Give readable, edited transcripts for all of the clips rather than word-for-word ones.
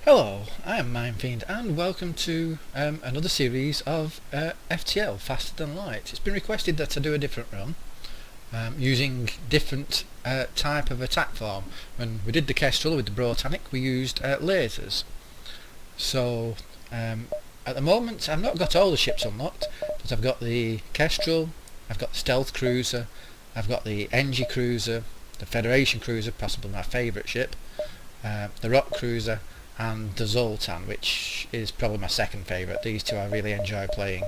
Hello, I am Fiend and welcome to another series of FTL, Faster Than Light. It's been requested that I do a different run using different type of attack form. When we did the Kestrel with the Brotanic we used lasers. So at the moment I've not got all the ships unlocked, but I've got the Kestrel, I've got the Stealth Cruiser, I've got the Engi Cruiser, the Federation Cruiser, possibly my favourite ship, the Rock Cruiser, and the Zoltan, which is probably my second favourite. These two I really enjoy playing.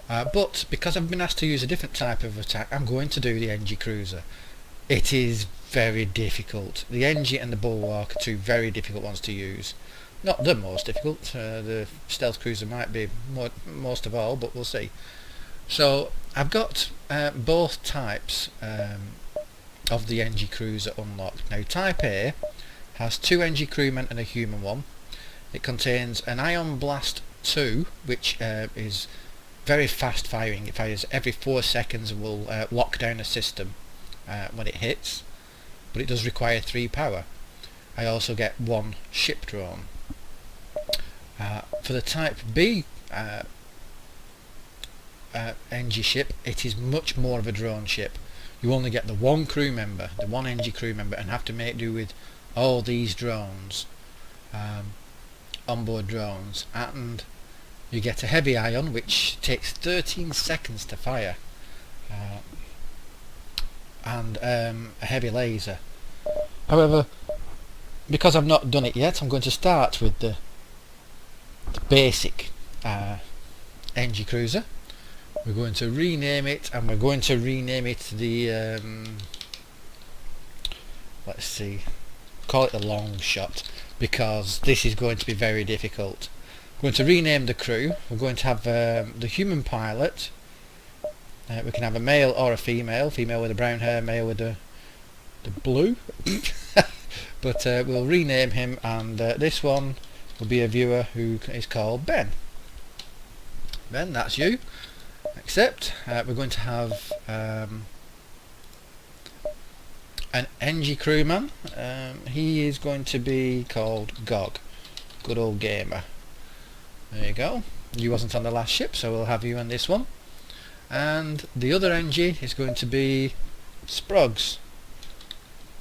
But because I've been asked to use a different type of attack, I'm going to do the Engi Cruiser. It is very difficult. The Engi and the Bulwark are two very difficult ones to use. Not the most difficult. The Stealth Cruiser might be most of all, but we'll see. So I've got both types of the Engi Cruiser unlocked. Now Type A has 2 Engi crewmen and a human one. It contains an Ion Blast 2, which is very fast firing. It fires every 4 seconds and will lock down a system when it hits, but it does require 3 power. I also get 1 ship drone. For the Type B Engi ship, it is much more of a drone ship. You only get the 1 crew member, the 1 Engi crew member, and have to make do with all these drones, onboard drones, and you get a heavy ion which takes 13 seconds to fire, and a heavy laser. However, because I've not done it yet, I'm going to start with the basic Engi Cruiser. We're going to rename it, and we're going to rename it the let's see, call it the Long Shot, because this is going to be very difficult. We're going to rename the crew. We're going to have the human pilot. We can have a male or a female with the brown hair, male with the blue. But we'll rename him, and this one will be a viewer who is called Ben. Ben, that's you. Except we're going to have an Engi crewman. He is going to be called Gog. Good old gamer. There you go. You wasn't on the last ship, so we'll have you on this one. And the other Engi is going to be Sprogs.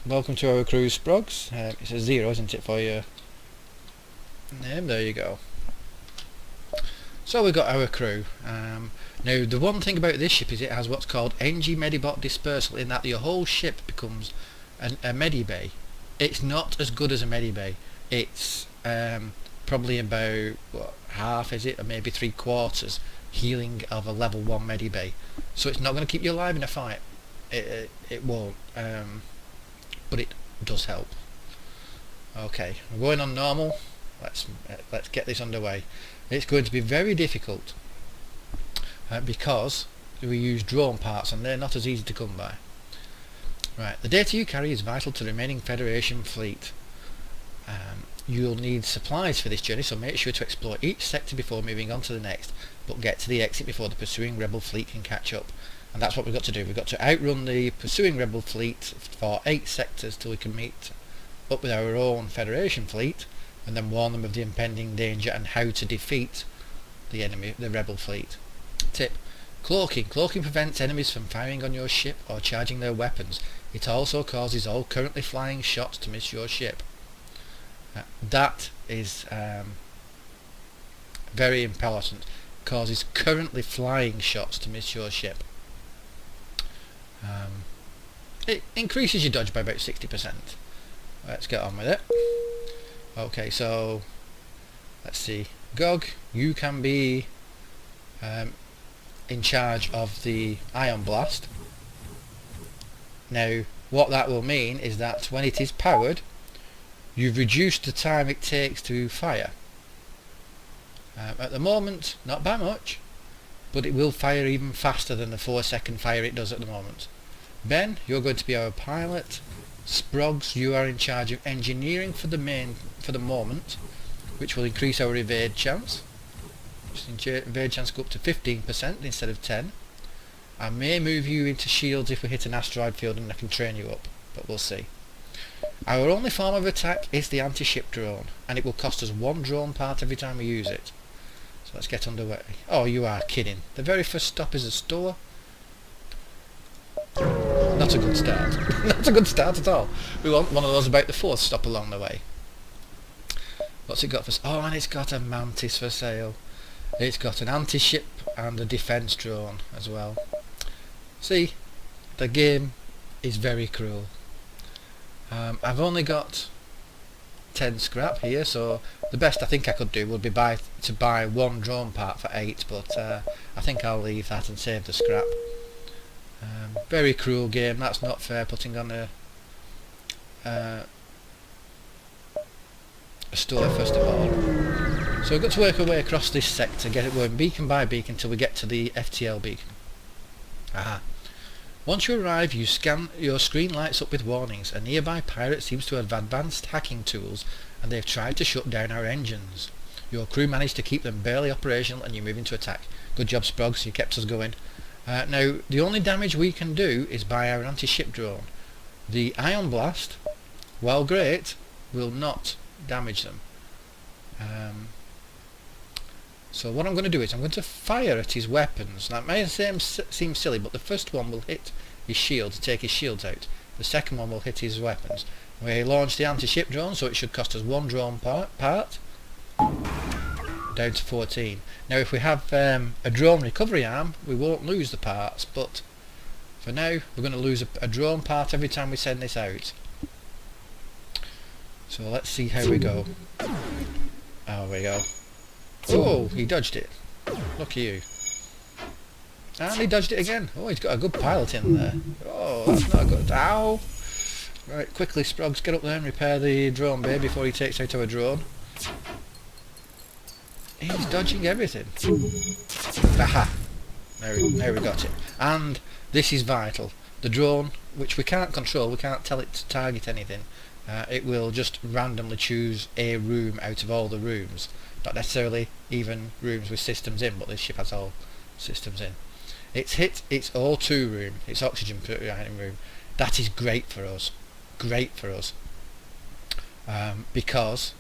Welcome to our crew, Sprogs. It's a 0, isn't it, for your name? There you go. So we've got our crew. Now the one thing about this ship is it has what's called Engi Medibot Dispersal, in that your whole ship becomes a medibay. It's not as good as a medibay. It's probably about half, is it, or maybe 3/4 healing of a level 1 medibay. So it's not going to keep you alive in a fight. It won't. But it does help. Okay, we're going on normal. Let's get this underway. It's going to be very difficult because we use drone parts and they're not as easy to come by. Right, the data you carry is vital to the remaining Federation fleet. You'll need supplies for this journey, so make sure to explore each sector before moving on to the next, but get to the exit before the pursuing rebel fleet can catch up. And that's what we've got to do. We've got to outrun the pursuing rebel fleet for 8 sectors till we can meet up with our own Federation fleet, and then warn them of the impending danger and how to defeat the enemy, the rebel fleet. Tip: cloaking. Cloaking prevents enemies from firing on your ship or charging their weapons. It also causes all currently flying shots to miss your ship. That is very important. Causes currently flying shots to miss your ship. It increases your dodge by about 60%. Let's get on with it. Okay, so let's see. Gog, you can be in charge of the Ion Blast. Now, what that will mean is that when it is powered, you've reduced the time it takes to fire. At the moment, not by much, but it will fire even faster than the 4-second fire it does at the moment. Ben, you're going to be our pilot. Sprogs, you are in charge of engineering for the moment, which will increase our evade chance. Evade chance go up to 15% instead of 10. I may move you into shields if we hit an asteroid field and I can train you up, but we'll see. Our only form of attack is the anti-ship drone, and it will cost us 1 drone part every time we use it. So let's get underway. Oh, you are kidding. The very first stop is a store? Not a good start. Not a good start at all. We want one of those about the 4th stop along the way. What's it got for... Oh, and it's got a mantis for sale. It's got an anti-ship and a defence drone as well. See, the game is very cruel. I've only got 10 scrap here, so the best I think I could do would be to buy 1 drone part for 8, but I think I'll leave that and save the scrap. Very cruel game. That's not fair, putting on a store first of all. So we've got to work our way across this sector, get it going beacon by beacon until we get to the FTL beacon. Aha. Once you arrive, your screen lights up with warnings. A nearby pirate seems to have advanced hacking tools, and they've tried to shut down our engines. Your crew managed to keep them barely operational, and you're moving to attack. Good job, Sprogs, you kept us going. Now, the only damage we can do is by our anti-ship drone. The Ion Blast, while great, will not damage them. So what I'm going to do is I'm going to fire at his weapons. That may seem silly, but the first one will hit his shield to take his shields out. The second one will hit his weapons. We launch the anti-ship drone, so it should cost us 1 drone part. Down to 14. Now if we have a drone recovery arm, we won't lose the parts, but for now we're going to lose a drone part every time we send this out. So let's see how we go. There we go. Oh, he dodged it. Look at you. And he dodged it again. Oh, he's got a good pilot in there. Oh, that's not good. Ow! Right, quickly, Sprogs, get up there and repair the drone bay before he takes out our drone. He's dodging everything. Aha! Now we got it. And this is vital. The drone, which we can't control, we can't tell it to target anything. It will just randomly choose a room out of all the rooms. Not necessarily even rooms with systems in, but this ship has all systems in. It's hit its O2 room, its oxygen providing room. That is great for us. Great for us. Because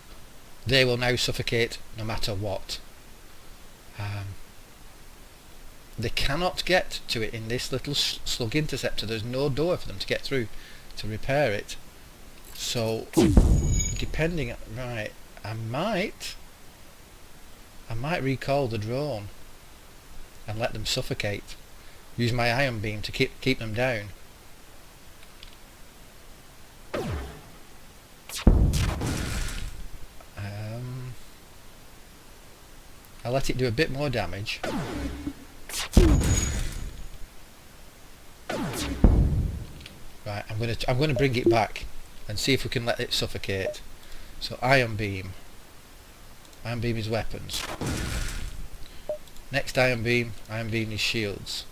they will now suffocate no matter what. They cannot get to it in this little slug interceptor. There's no door for them to get through to repair it. So, depending on... Right, I might recall the drone and let them suffocate. Use my ion beam to keep them down. I'll let it do a bit more damage. Right, I'm going to bring it back and see if we can let it suffocate. So ion beam. Ion beam is weapons. Next ion beam is shields.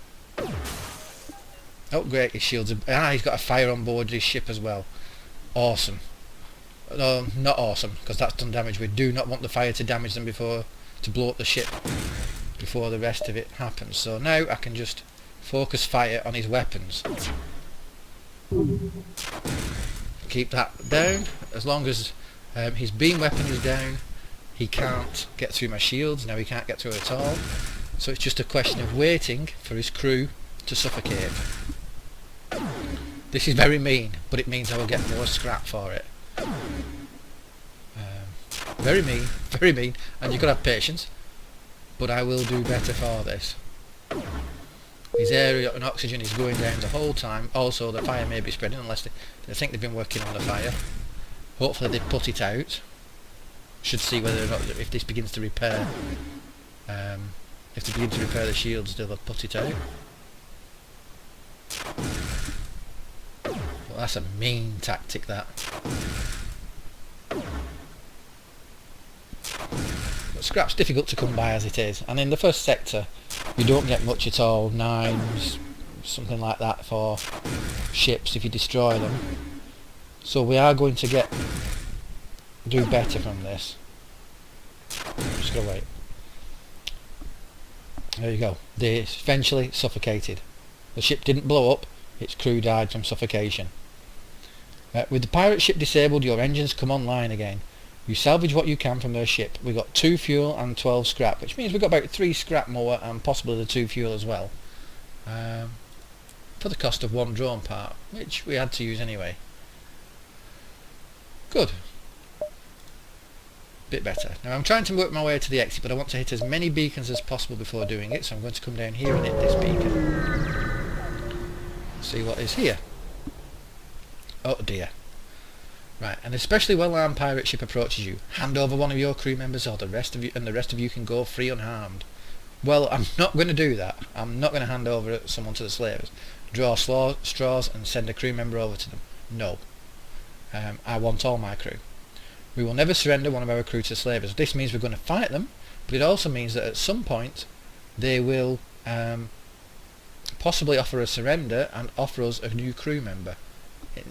Oh great, his shields are... he's got a fire on board his ship as well. Awesome. No, not awesome, because that's done damage. We do not want the fire to damage them to blow up the ship before the rest of it happens. So now I can just focus fire on his weapons. Keep that down. As long as his beam weapon is down, he can't get through my shields. Now he can't get through at all. So it's just a question of waiting for his crew to suffocate. This is very mean, but it means I will get more scrap for it. Very mean, and you've got to have patience, but I will do better for this. His area and oxygen is going down the whole time. Also the fire may be spreading unless they think they've been working on the fire. Hopefully they put it out. Should see whether or not, if this begins to repair, if they begin to repair the shields, they'll have put it out. Well, that's a mean tactic, that. But scrap's difficult to come by as it is, and in the first sector you don't get much at all. 9s, something like that for ships if you destroy them. So we are going to do better from this. I'm just gonna wait. There you go. They eventually suffocated. The ship didn't blow up, its crew died from suffocation. With the pirate ship disabled, your engines come online again. You salvage what you can from their ship. We got 2 fuel and 12 scrap, which means we've got about 3 scrap more and possibly the 2 fuel as well. For the cost of 1 drone part, which we had to use anyway. Good. Bit better. Now I'm trying to work my way to the exit, but I want to hit as many beacons as possible before doing it, so I'm going to come down here and hit this beacon. See what is here. Oh dear. Right, and especially when an armed pirate ship approaches you, hand over one of your crew members or the rest of you, and the rest of you can go free unharmed. Well, I'm not going to do that. I'm not going to hand over someone to the slavers. Draw straws and send a crew member over to them. No. I want all my crew. We will never surrender one of our crew to slavers. This means we're going to fight them, but it also means that at some point they will possibly offer a surrender and offer us a new crew member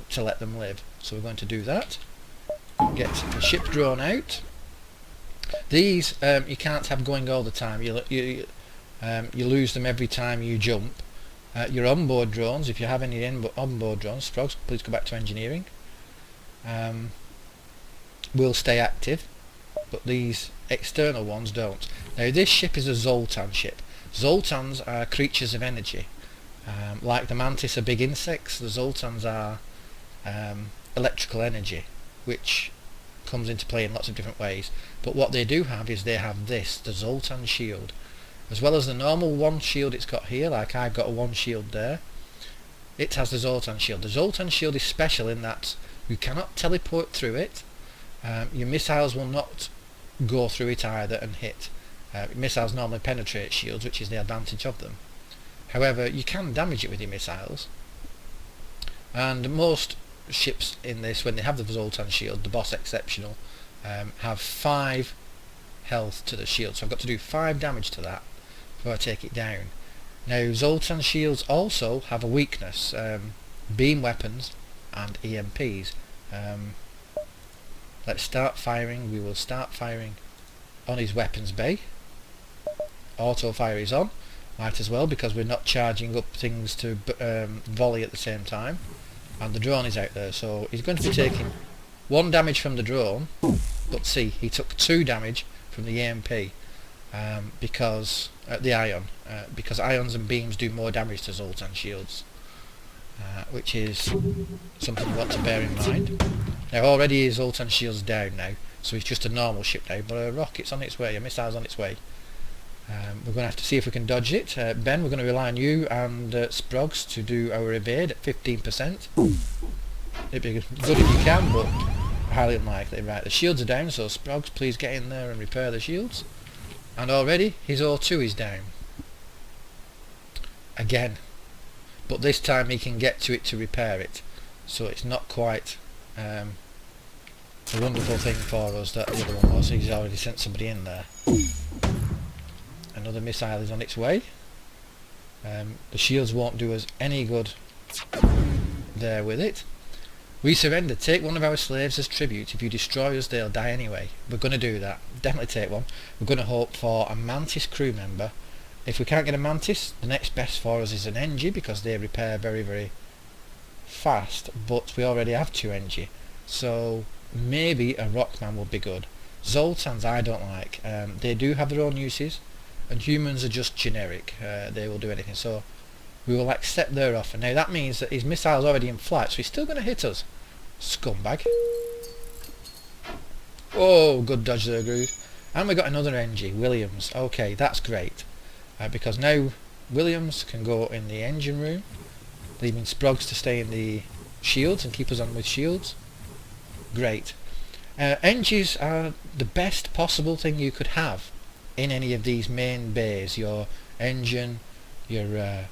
to let them live. So we're going to do that. Get the ship drawn out. These you can't have going all the time. You lose them every time you jump. Your onboard drones, if you have any onboard drones, Frogs, please go back to engineering. Will stay active, but these external ones don't. Now this ship is a Zoltan ship. Zoltans are creatures of energy. Like the Mantis are big insects, the Zoltans are electrical energy, which comes into play in lots of different ways. But what they do have is they have this, the Zoltan shield. As well as the normal 1 shield it's got here, like I've got a 1 shield there, it has the Zoltan shield. The Zoltan shield is special in that you cannot teleport through it. Your missiles will not go through it either and hit. Missiles normally penetrate shields, which is the advantage of them. However, you can damage it with your missiles. And most ships in this, when they have the Zoltan shield, the boss exceptional, have 5 health to the shield. So I've got to do 5 damage to that before I take it down. Now Zoltan shields also have a weakness, beam weapons and EMPs. Let's start firing. We will start firing on his weapons bay. Auto fire is on. Might as well, because we're not charging up things to volley at the same time. And the drone is out there, so he's going to be taking 1 damage from the drone, but see, he took 2 damage from the EMP because the ion, because ions and beams do more damage to Zoltan shields, which is something you want to bear in mind. Now already his Zoltan shield's down now, so it's just a normal ship now, but a rocket's on its way, a missile's on its way. We're going to have to see if we can dodge it. Ben, we're going to rely on you and Sprogs to do our evade at 15%. It'd be good if you can, but highly unlikely. Right, the shields are down, so Sprogs, please get in there and repair the shields. And already his O2 is down. Again. But this time he can get to it to repair it. So it's not quite a wonderful thing for us that the other one was. He's already sent somebody in there. Another missile is on its way. The shields won't do us any good there with it. We surrender. Take one of our slaves as tribute. If you destroy us, they'll die anyway. We're going to do that. Definitely take one. We're going to hope for a Mantis crew member. If we can't get a Mantis, the next best for us is an Engi, because they repair very, very fast. But we already have 2 Engi. So maybe a Rockman will be good. Zoltans I don't like. They do have their own uses. And humans are just generic. They will do anything. So we will accept their offer. Now that means that his missile's already in flight, so he's still going to hit us. Scumbag. Oh, good dodge there, Groove. And we got another Engi, Williams. Okay, that's great. Because now Williams can go in the engine room, leaving Sprogs to stay in the shields and keep us on with shields. Great. Engis are the best possible thing you could have in any of these main bays. Your engine, your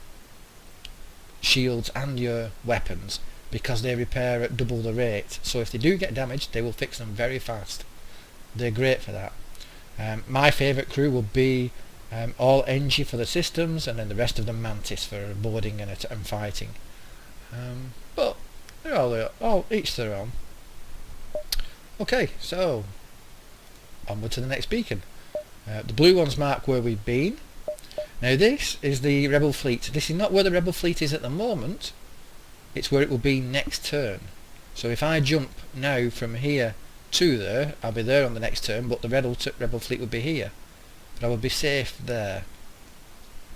shields and your weapons, because they repair at double the rate. So if they do get damaged, they will fix them very fast. They're great for that. My favourite crew will be all Engi for the systems, and then the rest of them Mantis for boarding and fighting. But they're all each their own. Okay, so onward to the next beacon. The blue ones mark where we've been. Now this is the Rebel fleet. This is not where the Rebel fleet is at the moment. It's where it will be next turn. So if I jump now from here to there, I'll be there on the next turn, but the rebel fleet would be here. But I would be safe there.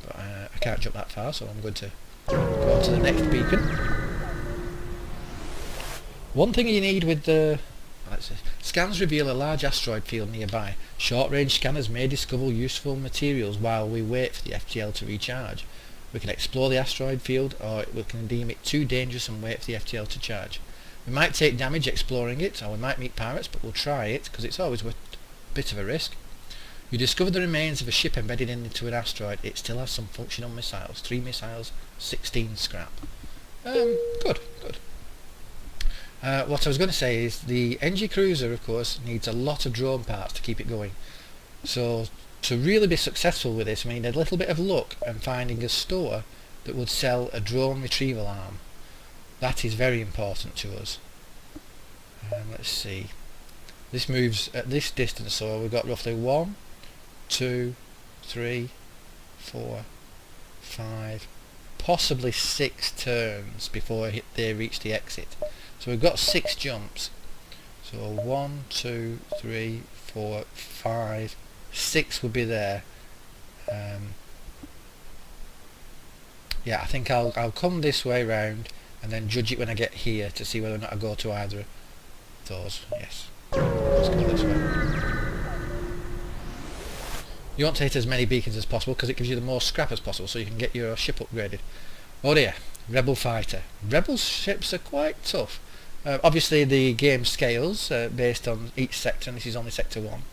But I can't jump that far, so I'm going to go on to the next beacon. One thing you need with the scans reveal a large asteroid field nearby. Short-range scanners may discover useful materials while we wait for the FTL to recharge. We can explore the asteroid field, or we can deem it too dangerous and wait for the FTL to charge. We might take damage exploring it, or we might meet pirates, but we'll try it, because it's always worth a bit of a risk. You discover the remains of a ship embedded into an asteroid. It still has some functional missiles. 3 missiles, 16 scrap. Good. What I was going to say is the Engi cruiser, of course, needs a lot of drone parts to keep it going. So to really be successful with this, we need a little bit of luck and finding a store that would sell a drone retrieval arm. That is very important to us. Let's see. This moves at this distance, so we've got roughly 1, 2, 3, 4, 5, possibly 6 turns before they reach the exit. So we've got 6 jumps. So 1, 2, 3, 4, 5, 6 would be there. Yeah, I think I'll come this way round and then judge it when I get here to see whether or not I go to either of those. Yes. Let's go this way. You want to hit as many beacons as possible because it gives you the more scrap as possible, so you can get your ship upgraded. Oh dear, Rebel fighter. Rebel ships are quite tough. Obviously the game scales based on each sector, and this is only sector 1.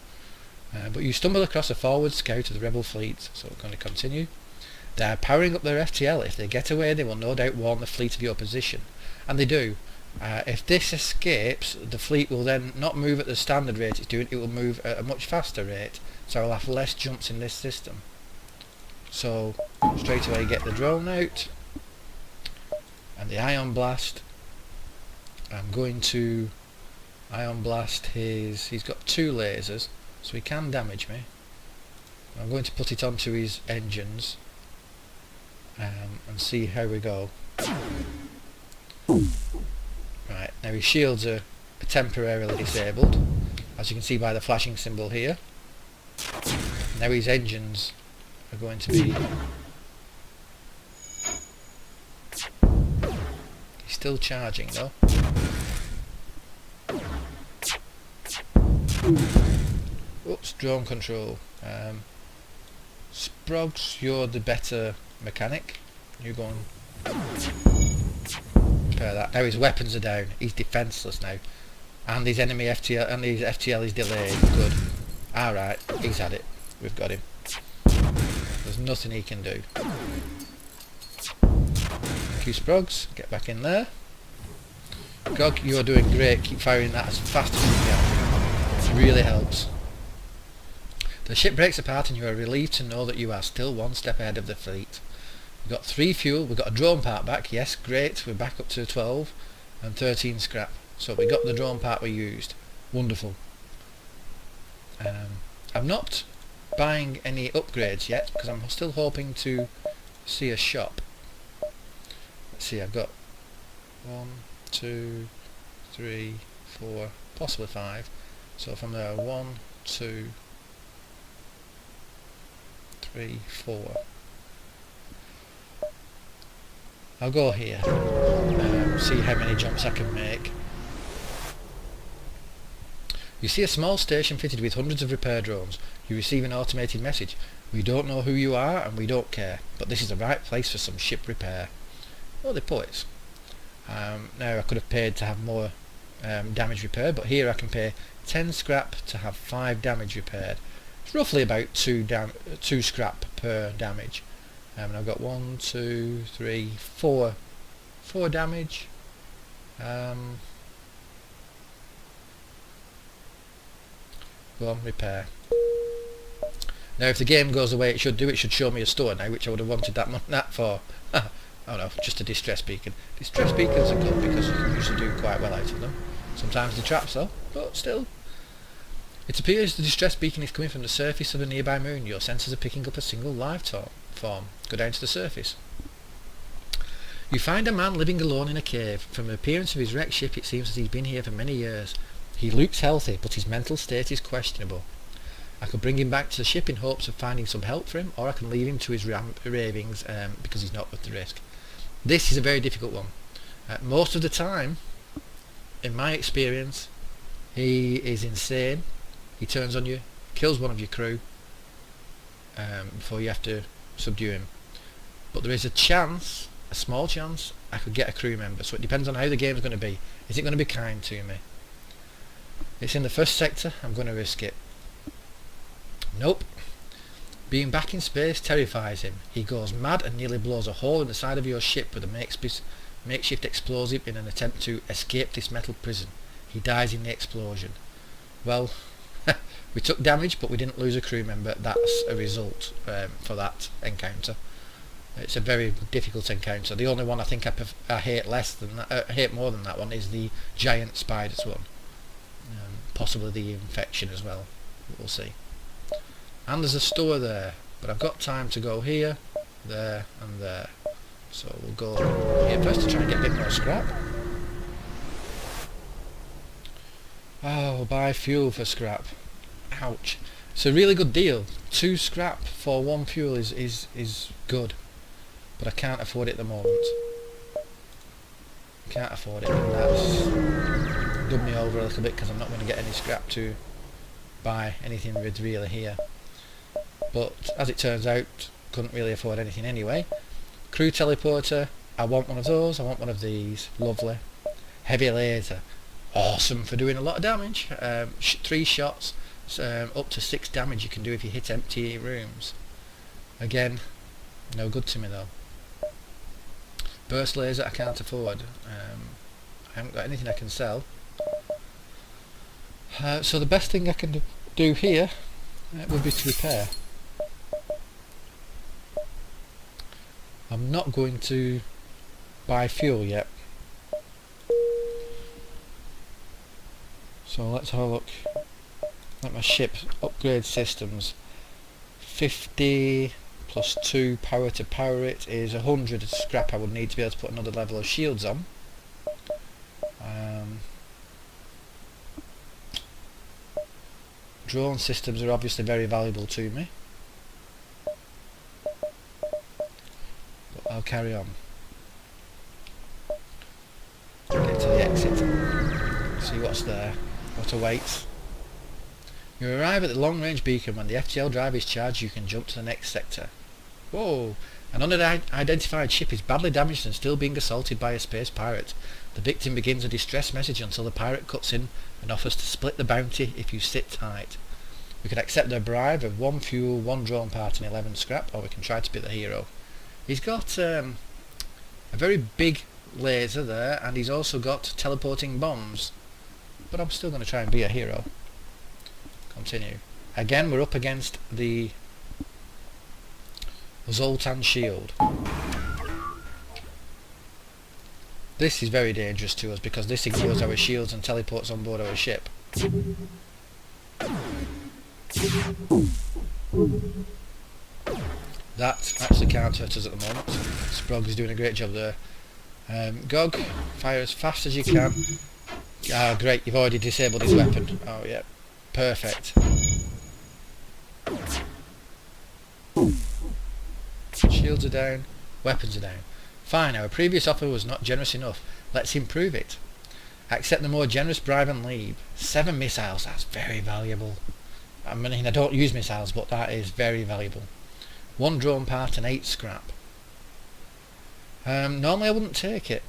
But you stumble across a forward scout of the Rebel fleet, so we're going to continue. They are powering up their FTL. If they get away, they will no doubt warn the fleet of your position. And they do. If this escapes, the fleet will then not move at the standard rate it's doing, it will move at a much faster rate, so I'll have less jumps in this system. So straight away get the drone out and the ion blast. I'm going to ion blast he's got 2 lasers, so he can damage me. I'm going to put it onto his engines and see how we go. Right, now his shields are temporarily disabled, as you can see by the flashing symbol here. Now his engines are going to be... He's still charging though. Oops, drone control. Sprogs, you're the better mechanic. You go and repair that. Now his weapons are down. He's defenceless now, and his enemy FTL and his FTL is delayed. Good. All right, he's had it. We've got him. There's nothing he can do. Thank you, Sprogs. Get back in there. Gog, you're doing great. Keep firing that as fast as you can. It really helps. The ship breaks apart and you are relieved to know that you are still 1 step ahead of the fleet. We've got 3 fuel, we've got a drone part back, yes, great, we're back up to 12 and 13 scrap. So we got the drone part we used. Wonderful. I'm not buying any upgrades yet because I'm still hoping to see a shop. Let's see, I've got 1, 2, 3, 4, possibly 5. So from there, 1, 2, 3, 4. I'll go here, see how many jumps I can make. You see a small station fitted with hundreds of repair drones. You receive an automated message. We don't know who you are and we don't care, but this is the right place for some ship repair. Oh, they're poets. Now I could have paid to have more damage repaired, but here I can pay 10 scrap to have 5 damage repaired. It's roughly about 2 scrap per damage. And I've got 1, 2, 3, 4 damage. Go on, repair. Now if the game goes the way it should do, it should show me a store now, which I would have wanted that for. Oh no, just a distress beacon. Distress beacons are good because you can usually do quite well out of them. Sometimes they're traps though, but still. It appears the distress beacon is coming from the surface of a nearby moon. Your sensors are picking up a single live form. Go down to the surface. You find a man living alone in a cave. From the appearance of his wrecked ship, it seems that he's been here for many years. He looks healthy, but his mental state is questionable. I could bring him back to the ship in hopes of finding some help for him, or I can leave him to his ravings because he's not worth the risk. This is a very difficult one. Most of the time, in my experience, he is insane. He turns on you, kills one of your crew before you have to subdue him. But there is a chance, a small chance, I could get a crew member. So it depends on how the game's going to be. Is it going to be kind to me? It's in the first sector. I'm going to risk it. Nope. Being back in space terrifies him. He goes mad and nearly blows a hole in the side of your ship with a makeshift explosive in an attempt to escape this metal prison. He dies in the explosion. Well, we took damage, but we didn't lose a crew member. That's a result for that encounter. It's a very difficult encounter. The only one I think I hate less than that, hate more than that one is the giant spiders one. Possibly the infection as well. We'll see. And there's a store there, but I've got time to go here, there, and there. So we'll go here first to try and get a bit more scrap. Oh, buy fuel for scrap. Ouch. It's a really good deal. 2 scrap for 1 fuel is good. But I can't afford it at the moment. Can't afford it, and that's done me over a little bit because I'm not going to get any scrap to buy anything with really here. But as it turns out, couldn't really afford anything anyway. Crew teleporter, I want one of those, I want one of these, lovely. Heavy laser, awesome for doing a lot of damage. 3 shots, up to 6 damage you can do if you hit empty rooms. Again, no good to me though. Burst laser I can't afford. I haven't got anything I can sell. So the best thing I can do here would be to repair. I'm not going to buy fuel yet. So let's have a look at my ship upgrade systems. 50 plus 2 power to power it is 100 scrap I would need to be able to put another level of shields on. Drone systems are obviously very valuable to me. But I'll carry on. Get to the exit. See what's there. What awaits. You arrive at the long range beacon. When the FTL drive is charged, you can jump to the next sector. Whoa! An unidentified ship is badly damaged and still being assaulted by a space pirate. The victim begins a distress message until the pirate cuts in and offers to split the bounty if you sit tight. We can accept their bribe of 1 fuel, 1 drone part and 11 scrap, or we can try to be the hero. He's got a very big laser there, and he's also got teleporting bombs. But I'm still going to try and be a hero. Continue. Again, we're up against the Zoltan shield. This is very dangerous to us because this ignores our shields and teleports on board our ship. That actually can't hurt us at the moment. Sprog is doing a great job there. Gog, fire as fast as you can. Ah, great, you've already disabled his weapon. Oh yeah, perfect. Shields are down, weapons are down. Fine, our previous offer was not generous enough. Let's improve it. Accept the more generous bribe and leave. 7 missiles, that's very valuable. I mean, I don't use missiles, but that is very valuable. 1 drone part and 8 scrap. Normally I wouldn't take it.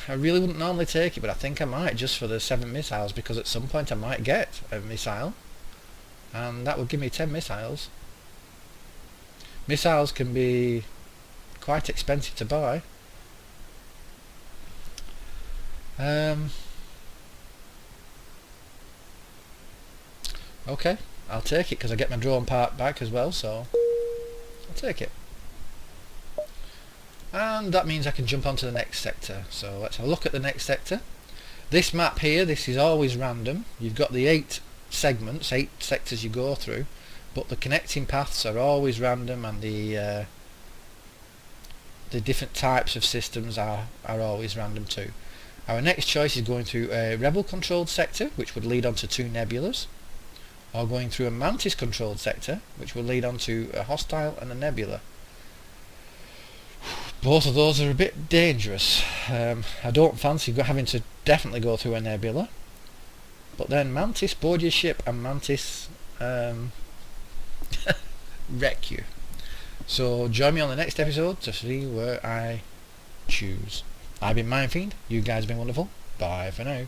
I really wouldn't normally take it, but I think I might just for the 7 missiles, because at some point I might get a missile. And that would give me 10 missiles. Missiles can be quite expensive to buy. Okay, I'll take it because I get my drone part back as well, so I'll take it. And that means I can jump onto the next sector. So let's have a look at the next sector. This map here, this is always random. You've got the 8 segments, 8 sectors you go through, but the connecting paths are always random, and the the different types of systems are always random too. Our next choice is going through a rebel controlled sector, which would lead on to 2 nebulas, or going through a mantis controlled sector, which will lead on to a hostile and a nebula. Both of those are a bit dangerous. I don't fancy having to definitely go through a nebula, but then mantis board your ship and mantis wreck you. So join me on the next episode to see where I choose. I've been Fiend. You guys have been wonderful. Bye for now.